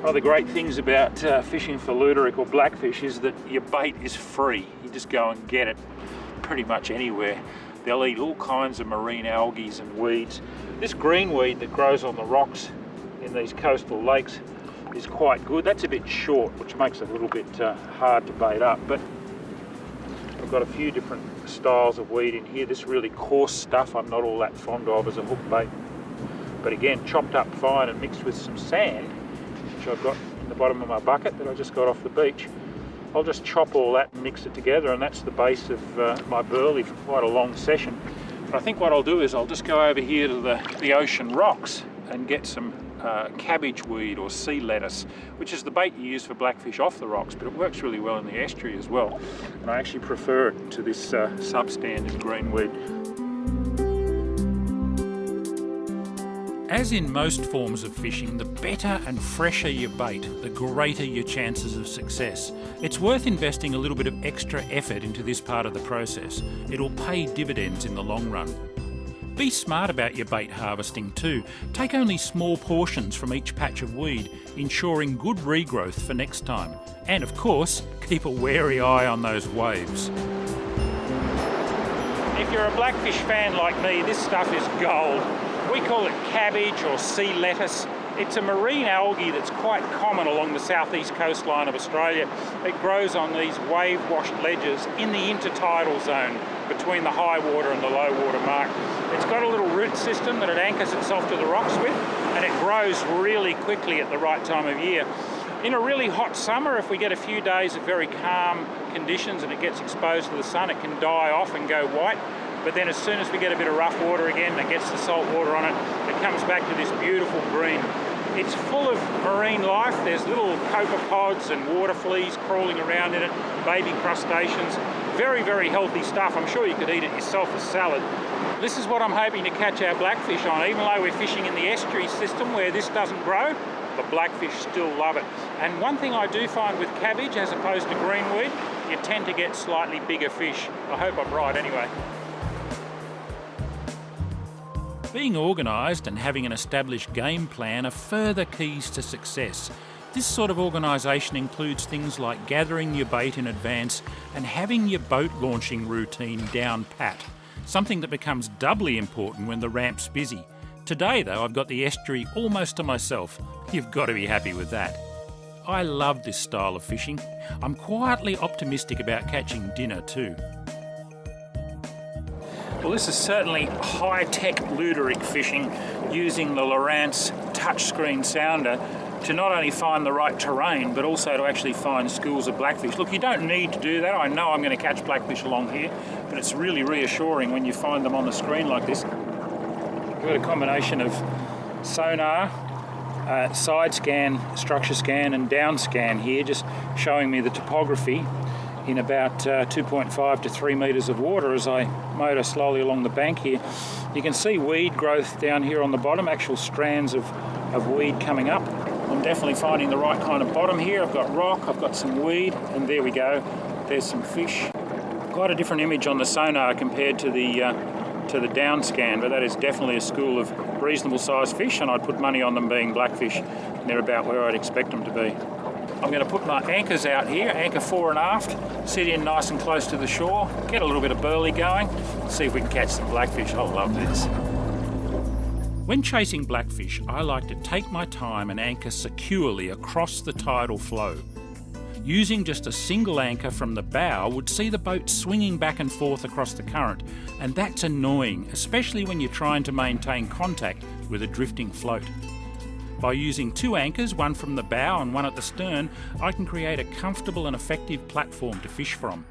One of the great things about fishing for Luderick or blackfish is that your bait is free. You just go and get it pretty much anywhere. They'll eat all kinds of marine algae and weeds. This greenweed that grows on the rocks in these coastal lakes is quite good. That's a bit short, which makes it a little bit hard to bait up, but I've got a few different styles of weed in here. This really coarse stuff I'm not all that fond of as a hook bait, but again chopped up fine and mixed with some sand, which I've got in the bottom of my bucket that I just got off the beach. I'll just chop all that and mix it together, and that's the base of my burley for quite a long session. But I think what I'll do is I'll just go over here to the ocean rocks and get some cabbage weed or sea lettuce, which is the bait you use for blackfish off the rocks, but it works really well in the estuary as well. And I actually prefer it to this substandard greenweed. As in most forms of fishing, the better and fresher your bait, the greater your chances of success. It's worth investing a little bit of extra effort into this part of the process. It'll pay dividends in the long run. Be smart about your bait harvesting too. Take only small portions from each patch of weed, ensuring good regrowth for next time. And of course, keep a wary eye on those waves. If you're a blackfish fan like me, this stuff is gold. We call it cabbage or sea lettuce. It's a marine algae that's quite common along the southeast coastline of Australia. It grows on these wave-washed ledges in the intertidal zone between the high water and the low water mark. It's got a little root system that it anchors itself to the rocks with, and it grows really quickly at the right time of year. In a really hot summer, if we get a few days of very calm conditions and it gets exposed to the sun, it can die off and go white. But then as soon as we get a bit of rough water again that gets the salt water on it, it comes back to this beautiful green. It's full of marine life. There's little copepods and water fleas crawling around in it, baby crustaceans. Very, very healthy stuff. I'm sure you could eat it yourself as salad. This is what I'm hoping to catch our blackfish on. Even though we're fishing in the estuary system where this doesn't grow, the blackfish still love it. And one thing I do find with cabbage as opposed to greenweed, you tend to get slightly bigger fish. I hope I'm right anyway. Being organised and having an established game plan are further keys to success. This sort of organisation includes things like gathering your bait in advance and having your boat launching routine down pat, something that becomes doubly important when the ramp's busy. Today though, I've got the estuary almost to myself. You've got to be happy with that. I love this style of fishing. I'm quietly optimistic about catching dinner too. Well, this is certainly high-tech Luderick fishing, using the Lowrance touchscreen sounder to not only find the right terrain, but also to actually find schools of blackfish. Look, you don't need to do that. I know I'm going to catch blackfish along here, but it's really reassuring when you find them on the screen like this. We've got a combination of sonar, side scan, structure scan and down scan here, just showing me the topography in about 2.5 to 3 metres of water as I motor slowly along the bank here. You can see weed growth down here on the bottom, actual strands of weed coming up. I'm definitely finding the right kind of bottom here. I've got rock, I've got some weed, and there we go. There's some fish. Quite a different image on the sonar compared to the down scan, but that is definitely a school of reasonable sized fish, and I'd put money on them being blackfish, and they're about where I'd expect them to be. I'm going to put my anchors out here, anchor fore and aft, sit in nice and close to the shore, get a little bit of burley going, see if we can catch some blackfish. I love this. When chasing blackfish, I like to take my time and anchor securely across the tidal flow. Using just a single anchor from the bow would see the boat swinging back and forth across the current, and that's annoying, especially when you're trying to maintain contact with a drifting float. By using two anchors, one from the bow and one at the stern, I can create a comfortable and effective platform to fish from.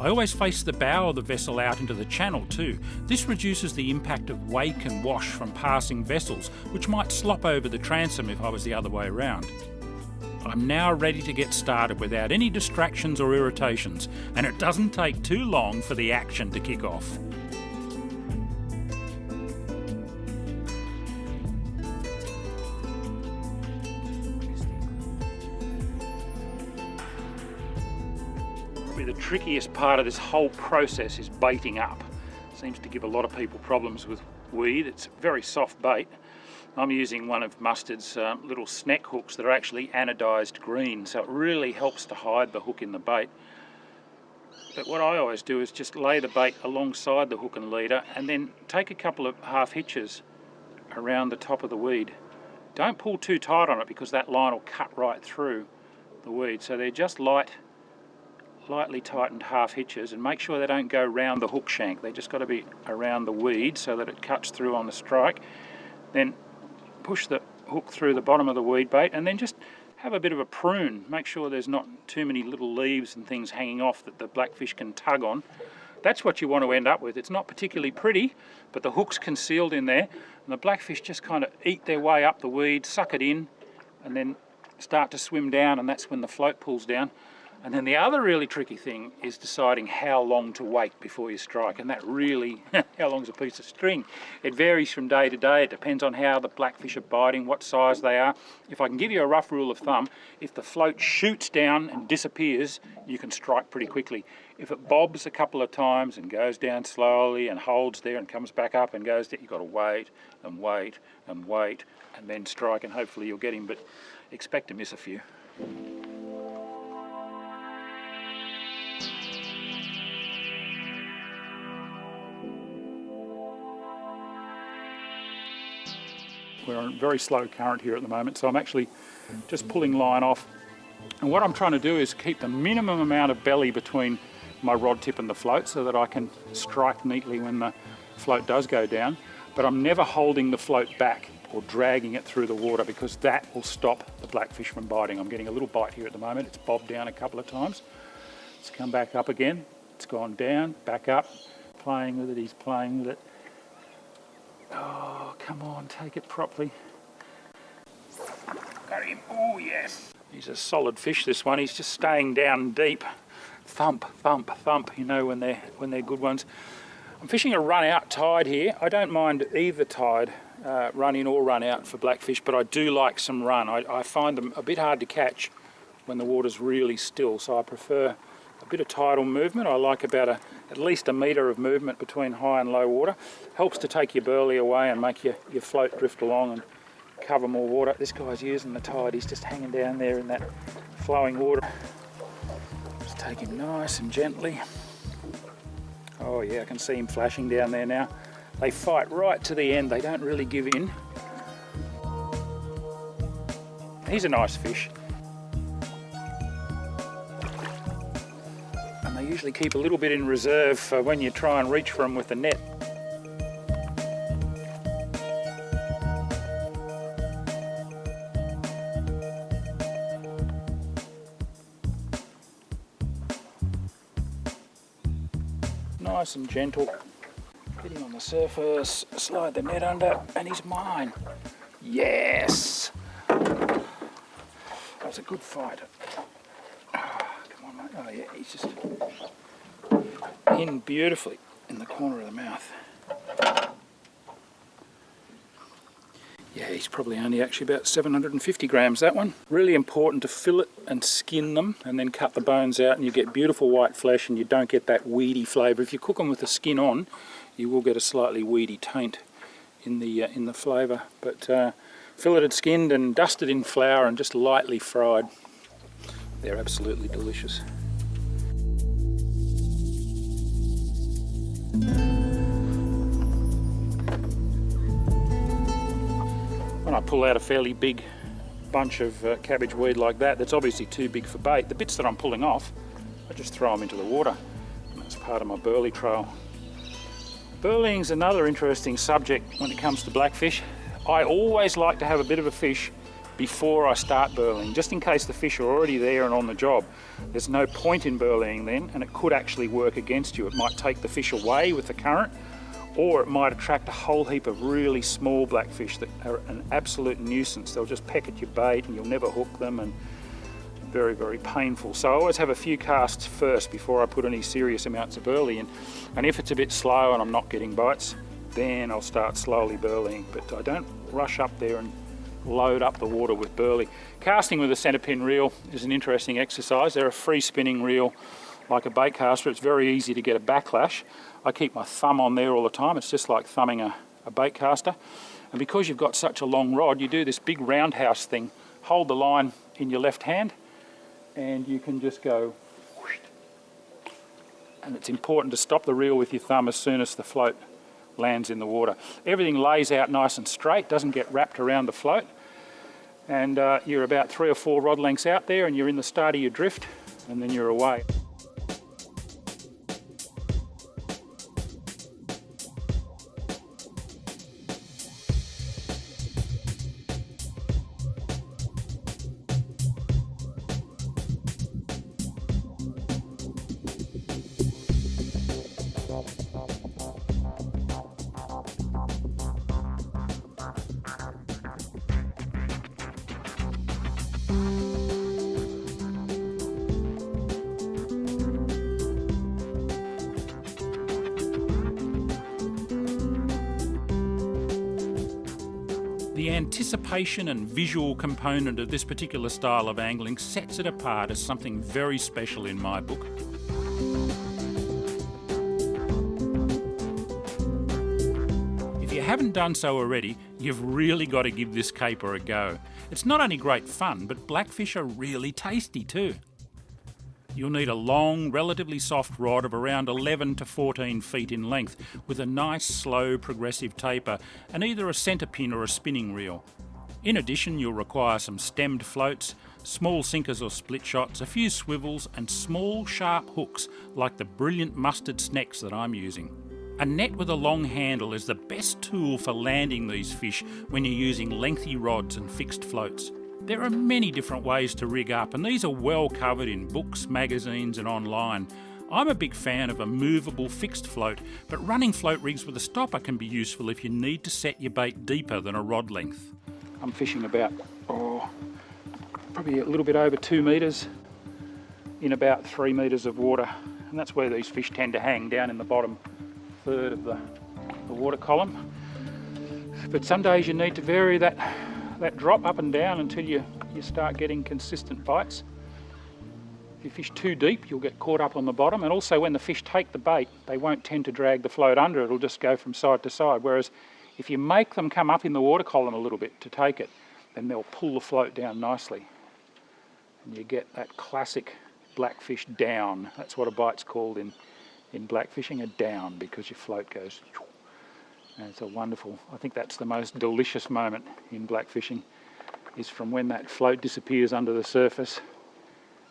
I always face the bow of the vessel out into the channel too. This reduces the impact of wake and wash from passing vessels, which might slop over the transom if I was the other way around. I'm now ready to get started without any distractions or irritations, and it doesn't take too long for the action to kick off. The trickiest part of this whole process is baiting up. Seems to give a lot of people problems with weed. It's a very soft bait, I'm using one of Mustard's little sneck hooks that are actually anodised green, so it really helps to hide the hook in the bait. But what I always do is just lay the bait alongside the hook and leader and then take a couple of half hitches around the top of the weed. Don't pull too tight on it because that line will cut right through the weed. So they're just lightly tightened half hitches, and make sure they don't go round the hook shank. They just got to be around the weed so that it cuts through on the strike. Then push the hook through the bottom of the weed bait and then just have a bit of a prune. Make sure there's not too many little leaves and things hanging off that the blackfish can tug on. That's what you want to end up with. It's not particularly pretty, but the hook's concealed in there, and the blackfish just kind of eat their way up the weed, suck it in, and then start to swim down, and that's when the float pulls down. And then the other really tricky thing is deciding how long to wait before you strike, and that really, how long's a piece of string? It varies from day to day. It depends on how the blackfish are biting, what size they are. If I can give you a rough rule of thumb, if the float shoots down and disappears, you can strike pretty quickly. If it bobs a couple of times and goes down slowly and holds there and comes back up and goes down, you've got to wait and wait and wait and then strike, and hopefully you'll get him, but expect to miss a few. We're on a very slow current here at the moment, so I'm actually just pulling line off. And what I'm trying to do is keep the minimum amount of belly between my rod tip and the float so that I can strike neatly when the float does go down. But I'm never holding the float back or dragging it through the water, because that will stop the blackfish from biting. I'm getting a little bite here at the moment. It's bobbed down a couple of times. It's come back up again. It's gone down, back up, playing with it. He's playing with it. Oh, come on, take it properly. Got him. Oh, yes. He's a solid fish, this one. He's just staying down deep. Thump, thump, thump, you know, when they're good ones. I'm fishing a run-out tide here. I don't mind either tide, run in or run out for blackfish, but I do like some run. I find them a bit hard to catch when the water's really still, so I prefer a bit of tidal movement. I like about at least a metre of movement between high and low water. Helps to take your burley away and make your float drift along and cover more water. This guy's using the tide. He's just hanging down there in that flowing water. Just take him nice and gently. Oh yeah, I can see him flashing down there now. They fight right to the end. They don't really give in. He's a nice fish. And they usually keep a little bit in reserve for when you try and reach for them with the net. Nice and gentle. Get him on the surface, slide the net under, and he's mine. Yes! That was a good fight. Come on, mate. Oh yeah, he's just in beautifully in the corner of the mouth. Yeah, he's probably only actually about 750 grams, that one. Really important to fillet and skin them and then cut the bones out, and you get beautiful white flesh and you don't get that weedy flavour. If you cook them with the skin on, you will get a slightly weedy taint in the flavour. But filleted, skinned and dusted in flour and just lightly fried, they're absolutely delicious. When I pull out a fairly big bunch of cabbage weed like that, that's obviously too big for bait, the bits that I'm pulling off, I just throw them into the water. And that's part of my burley trail. Burleying's another interesting subject when it comes to blackfish. I always like to have a bit of a fish before I start burleying, just in case the fish are already there and on the job. There's no point in burleying then, and it could actually work against you. It might take the fish away with the current, or it might attract a whole heap of really small blackfish that are an absolute nuisance. They'll just peck at your bait and you'll never hook them, and very, very painful. So I always have a few casts first before I put any serious amounts of burley in. And if it's a bit slow and I'm not getting bites, then I'll start slowly burleying. But I don't rush up there and load up the water with burley. Casting with a centre pin reel is an interesting exercise. They're a free spinning reel like a bait caster. It's very easy to get a backlash. I keep my thumb on there all the time. It's just like thumbing a bait caster. And because you've got such a long rod, you do this big roundhouse thing. Hold the line in your left hand and you can just go whoosh. And it's important to stop the reel with your thumb as soon as the float lands in the water. Everything lays out nice and straight, doesn't get wrapped around the float. And you're about 3 or 4 rod lengths out there and you're in the start of your drift and then you're away. The anticipation and visual component of this particular style of angling sets it apart as something very special in my book. If you haven't done so already, you've really got to give this caper a go. It's not only great fun, but blackfish are really tasty too. You'll need a long, relatively soft rod of around 11 to 14 feet in length with a nice, slow, progressive taper and either a centre pin or a spinning reel. In addition, you'll require some stemmed floats, small sinkers or split shots, a few swivels and small, sharp hooks like the brilliant mustard snecks that I'm using. A net with a long handle is the best tool for landing these fish when you're using lengthy rods and fixed floats. There are many different ways to rig up, and these are well covered in books, magazines and online. I'm a big fan of a movable fixed float, but running float rigs with a stopper can be useful if you need to set your bait deeper than a rod length. I'm fishing about, probably a little bit over 2 metres in about 3 metres of water, and that's where these fish tend to hang, down in the bottom third of the water column. But some days you need to vary that drop up and down until you start getting consistent bites. If you fish too deep, you'll get caught up on the bottom, and also when the fish take the bait, they won't tend to drag the float under, it'll just go from side to side. Whereas if you make them come up in the water column a little bit to take it, then they'll pull the float down nicely. And you get that classic blackfish down. That's what a bite's called in blackfishing, a down, because your float goes. And it's a wonderful, I think that's the most delicious moment in blackfishing, is from when that float disappears under the surface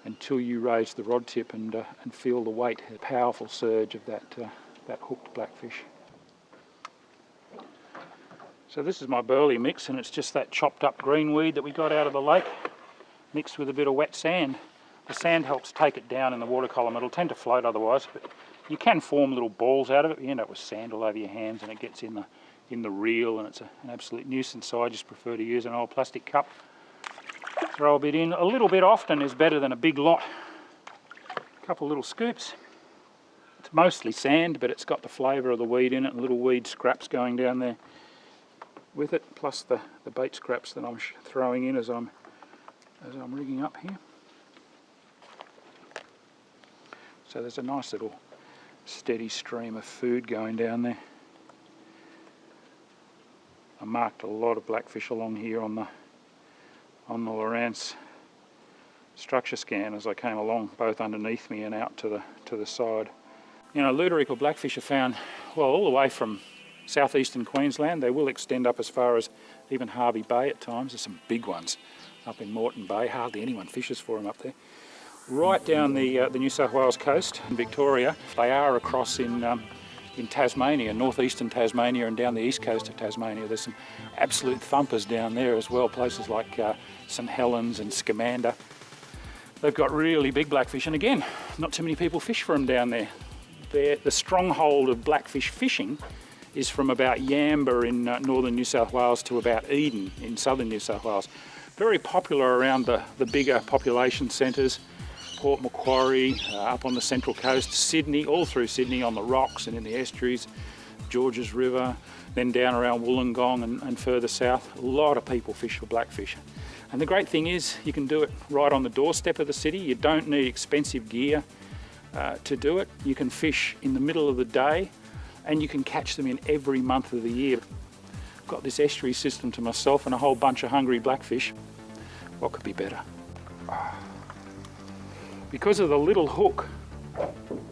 until you raise the rod tip and feel the weight, the powerful surge of that hooked blackfish. So this is my burley mix, and it's just that chopped up greenweed that we got out of the lake mixed with a bit of wet sand. The sand helps take it down in the water column. It'll tend to float otherwise, but you can form little balls out of it. You end up with sand all over your hands and it gets in the reel, and it's an absolute nuisance, so I just prefer to use an old plastic cup. Throw a bit in. A little bit often is better than a big lot. A couple little scoops. It's mostly sand, but it's got the flavour of the weed in it, and little weed scraps going down there with it, plus the bait scraps that I'm throwing in as I'm rigging up here. So there's a nice little steady stream of food going down there. I marked a lot of blackfish along here on the Lowrance structure scan as I came along, both underneath me and out to the side. You know, Luderick or blackfish are found, well, all the way from southeastern Queensland. They will extend up as far as even Harvey Bay at times. There's some big ones up in Moreton Bay. Hardly anyone fishes for them up there. Right down the New South Wales coast in Victoria. They are across in Tasmania, northeastern Tasmania, and down the east coast of Tasmania. There's some absolute thumpers down there as well, places like St Helens and Scamander. They've got really big blackfish, and again, not too many people fish for them down there. The stronghold of blackfish fishing is from about Yamba in northern New South Wales to about Eden in southern New South Wales. Very popular around the bigger population centres. Port Macquarie, up on the central coast, Sydney, all through Sydney on the rocks and in the estuaries, Georges River, then down around Wollongong and further south. A lot of people fish for blackfish. And the great thing is you can do it right on the doorstep of the city. You don't need expensive gear to do it. You can fish in the middle of the day and you can catch them in every month of the year. got this estuary system to myself and a whole bunch of hungry blackfish. What could be better? Because of the little hook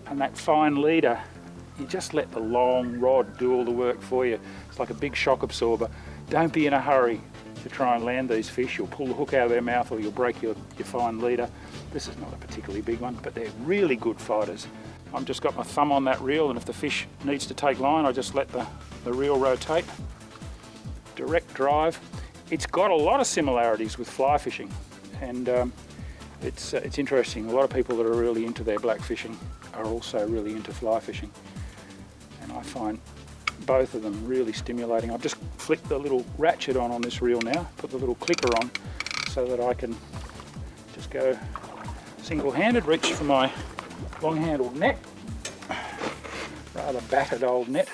and that fine leader, you just let the long rod do all the work for you. It's like a big shock absorber. Don't be in a hurry to try and land these fish. You'll pull the hook out of their mouth or you'll break your fine leader. This is not a particularly big one, but they're really good fighters. I've just got my thumb on that reel, and if the fish needs to take line, I just let the reel rotate. Direct drive. It's got a lot of similarities with fly fishing, and it's interesting. A lot of people that are really into their black fishing are also really into fly fishing, and I find both of them really stimulating. I've just flicked the little ratchet on this reel now, put the little clicker on so that I can just go single-handed, reach for my long-handled net, rather battered old net.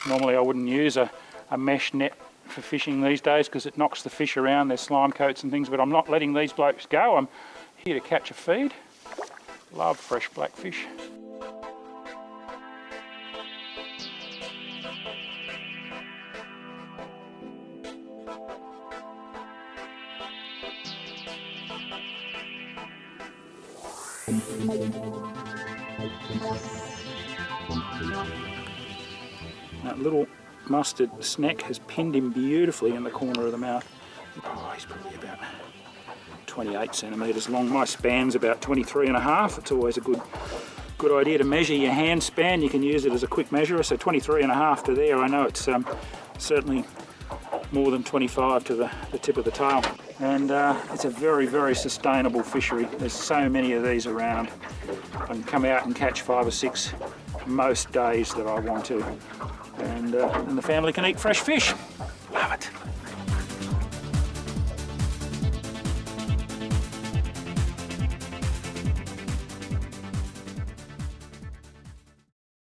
Normally I wouldn't use a mesh net for fishing these days because it knocks the fish around, their slime coats and things, but I'm not letting these blokes go. I'm here to catch a feed. Love fresh blackfish. That little mustard sneck has pinned him beautifully in the corner of the mouth. Oh, he's probably about 28 centimetres long. My span's about 23.5. It's always a good idea to measure your hand span. You can use it as a quick measurer. So 23.5 to there. I know it's certainly more than 25 to the tip of the tail. And it's a very, very sustainable fishery. There's so many of these around. I can come out and catch 5 or 6 most days that I want to. And the family can eat fresh fish. Love it.